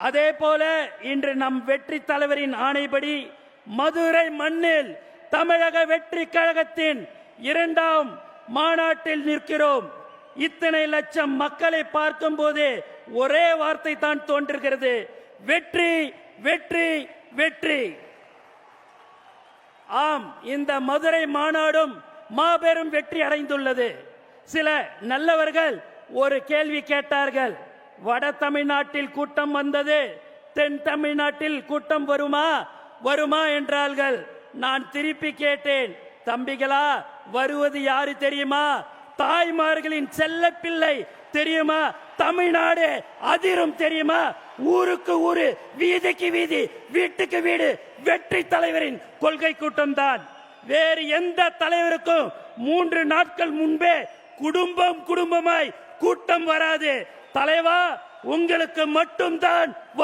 அதே போல இன்று நம் வெற்றி தலைவரின் ஆணைப்படி மதுரை மண்ணில் தமிழக வெற்றி கழகத்தின் 2ஆம் மாநாட்டில் நிற்கிறோம். இத்தனை லட்சம் மக்களை பார்க்கும் போதே ஒரே வார்த்தை தான் தோன்றுகிறது, வெற்றி வெற்றி வெற்றி. ஆம், இந்த மதுரை மாநாடும் மாபெரும் வெற்றி அடைந்துள்ளது. சில நல்லவர்கள் ஒரு கேள்வி கேட்டார்கள், வட தமிழ்நாட்டில் கூட்டம் வந்தது, தென் தமிழ்நாட்டில் கூட்டம் வருமா என்றார்கள். நான் திருப்பி கேட்டேன், தம்பிகளா, வருவது யாரு தெரியுமா? தாய்மார்களின் செல்ல பிள்ளை தெரியுமா? தமிழ்நாடு அதிரும் தெரியுமா? ஊருக்கு ஊரு, வீதிக்கு வீதி, வீட்டுக்கு வீடு வெற்றி தலைவரின் கொள்கை கூட்டம் தான். வேறு எந்த தலைவருக்கும் 3 நாட்கள் முன்பே குடும்பமாய் கூட்டம் வராது. தலைவா, உங்களுக்கு மட்டும்தான்